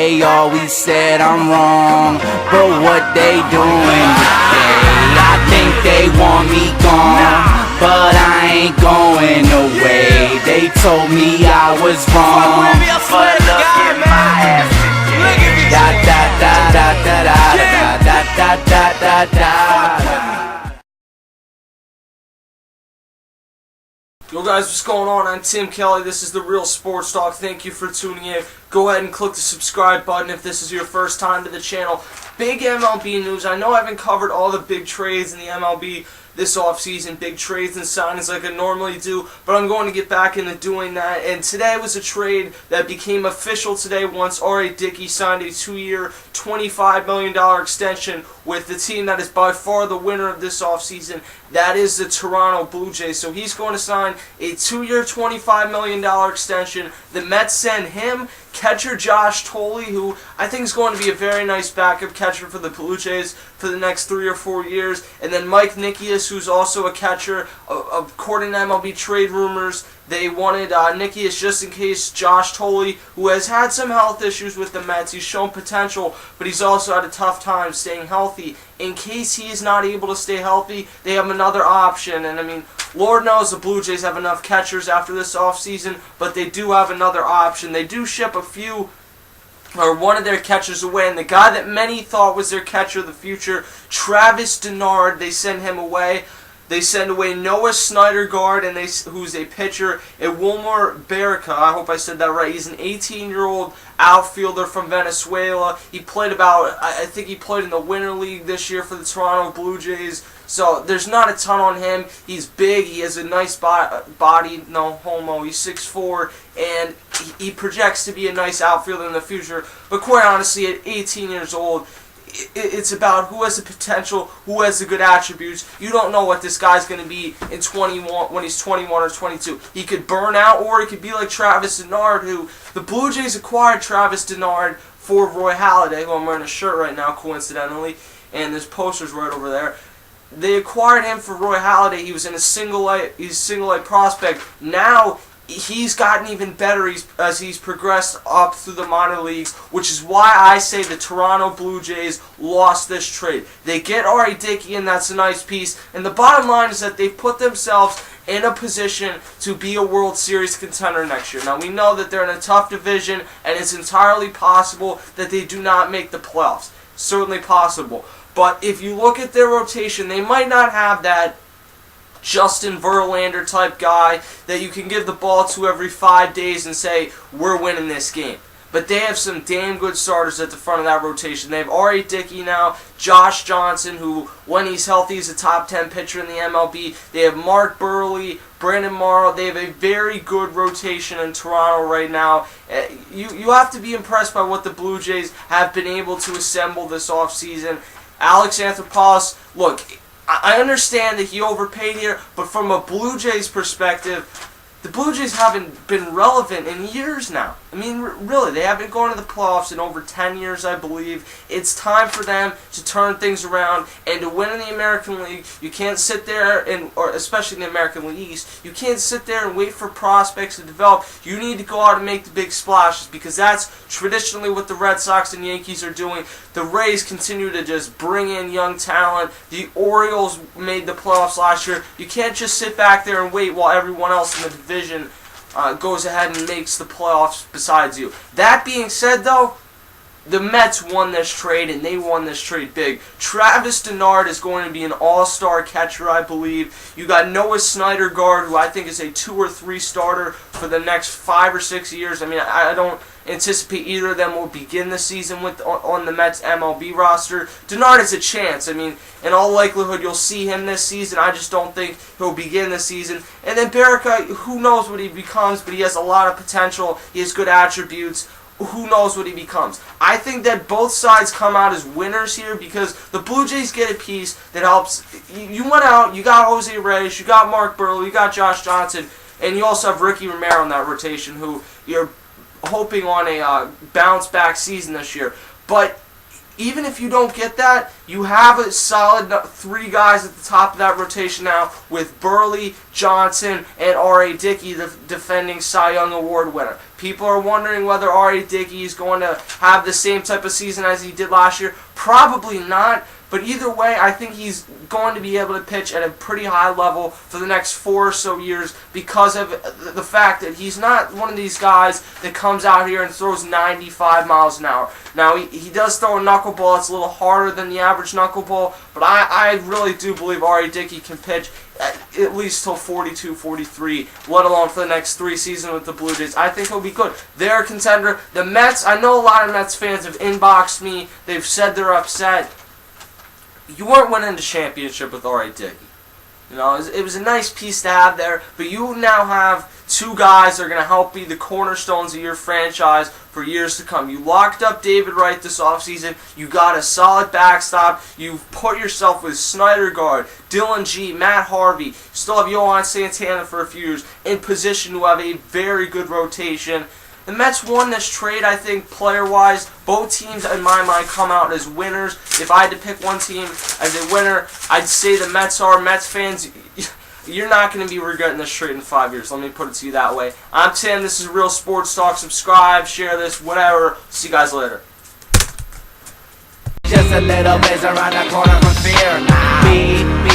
they always said I'm wrong, but what they doing today? I think they want me gone, but I ain't going away. They told me I was wrong, but look at my ass today. Da da da da da da da da da da da. Yo guys, what's going on? I'm Tim Kelly. This is The Real Sports Talk. Thank you for tuning in. Go ahead and click the subscribe button if this is your first time to the channel. Big MLB news. I know I haven't covered all the big trades in the MLB this offseason, big trades and signings like I normally do, but I'm going to get back into doing that. And today was a trade that became official today once Dickey signed a 2-year, $25 million extension with the team that is by far the winner of this offseason. That is the Toronto Blue Jays. So he's going to sign a 2-year, $25 million extension. The Mets send him, catcher Josh Thole, who I think is going to be a very nice backup catcher for the Blue Jays for the next 3 or 4 years. And then Mike Nikias, who's also a catcher. According to MLB trade rumors, they wanted Nikias just in case Josh Thole, who has had some health issues with the Mets. He's shown potential, but he's also had a tough time staying healthy. In case he is not able to stay healthy, they have another option. And I mean, Lord knows the Blue Jays have enough catchers after this offseason, but they do have another option. They do ship one of their catchers away, and the guy that many thought was their catcher of the future, Travis Denard, they send him away. They send away Noah Syndergaard, who's a pitcher, and Wilmer Barrica. I hope I said that right. He's an 18-year-old outfielder from Venezuela. He played I think he played in the Winter League this year for the Toronto Blue Jays. So there's not a ton on him. He's big. He has a nice body. No homo. He's 6'4", and he projects to be a nice outfielder in the future. But quite honestly, at 18 years old, it's about who has the potential, who has the good attributes. You don't know what this guy's going to be in 21 when he's 21 or 22. He could burn out, or he could be like Travis Denard, who the Blue Jays acquired Travis Denard for Roy Halladay, who I'm wearing a shirt right now, coincidentally, and there's posters right over there. They acquired him for Roy Halladay. He was in he's a single-A prospect. Now he's gotten even better as he's progressed up through the minor leagues, which is why I say the Toronto Blue Jays lost this trade. They get Dickey, and that's a nice piece. And the bottom line is that they've put themselves in a position to be a World Series contender next year. Now, we know that they're in a tough division, and it's entirely possible that they do not make the playoffs. Certainly possible. But if you look at their rotation, they might not have that Justin Verlander type guy that you can give the ball to every 5 days and say, we're winning this game. But they have some damn good starters at the front of that rotation. They have Dickey now, Josh Johnson, who, when he's healthy, is a top 10 pitcher in the MLB. They have Mark Burley, Brandon Morrow. They have a very good rotation in Toronto right now. You have to be impressed by what the Blue Jays have been able to assemble this offseason. Alex Anthopoulos, look, I understand that he overpaid here, but from a Blue Jays perspective, the Blue Jays haven't been relevant in years now. I mean, really, they haven't gone to the playoffs in over 10 years, I believe. It's time for them to turn things around and to win in the American League. You can't sit there, or especially in the American League East, you can't sit there and wait for prospects to develop. You need to go out and make the big splashes, because that's traditionally what the Red Sox and Yankees are doing. The Rays continue to just bring in young talent. The Orioles made the playoffs last year. You can't just sit back there and wait while everyone else in the division goes ahead and makes the playoffs besides you. That being said, though, the Mets won this trade, and they won this trade big. Travis Denard is going to be an all-star catcher, I believe. You got Noah Syndergaard, who I think is a 2 or 3 starter for the next 5 or 6 years. I mean, I don't anticipate either of them will begin the season on the Mets MLB roster. Denard has a chance. I mean, in all likelihood, you'll see him this season. I just don't think he'll begin the season. And then Barrica, who knows what he becomes, but he has a lot of potential. He has good attributes. Who knows what he becomes. I think that both sides come out as winners here, because the Blue Jays get a piece that helps. You went out, you got Jose Reyes, you got Mark Burley, you got Josh Johnson, and you also have Ricky Romero in that rotation, who you're hoping on a bounce-back season this year. But even if you don't get that, you have a solid 3 guys at the top of that rotation now, with Burley, Johnson, and R.A. Dickey, the defending Cy Young Award winner. People are wondering whether R.A. Dickey is going to have the same type of season as he did last year. Probably not. But either way, I think he's going to be able to pitch at a pretty high level for the next 4 or so years because of the fact that he's not one of these guys that comes out here and throws 95 miles an hour. Now, he does throw a knuckleball. It's a little harder than the average knuckleball, but I really do believe R.A. Dickey can pitch at least till 42, 43, let alone for the next 3 seasons with the Blue Jays. I think he'll be good. They're a contender. The Mets, I know a lot of Mets fans have inboxed me. They've said they're upset. You weren't winning the championship with R.A. Dickey. You know, it was a nice piece to have there, but you now have 2 guys that are going to help be the cornerstones of your franchise for years to come. You locked up David Wright this offseason. You got a solid backstop. You've put yourself with Snyder Guard, Dylan G, Matt Harvey. You still have Yohan Santana for a few years in position to have a very good rotation. The Mets won this trade, I think, player-wise. Both teams, in my mind, come out as winners. If I had to pick one team as a winner, I'd say the Mets are. Mets fans, you're not going to be regretting this trade in 5 years. Let me put it to you that way. I'm Tim. This is Real Sports Talk. Subscribe, share this, whatever. See you guys later. Just a little bit around the corner from fear.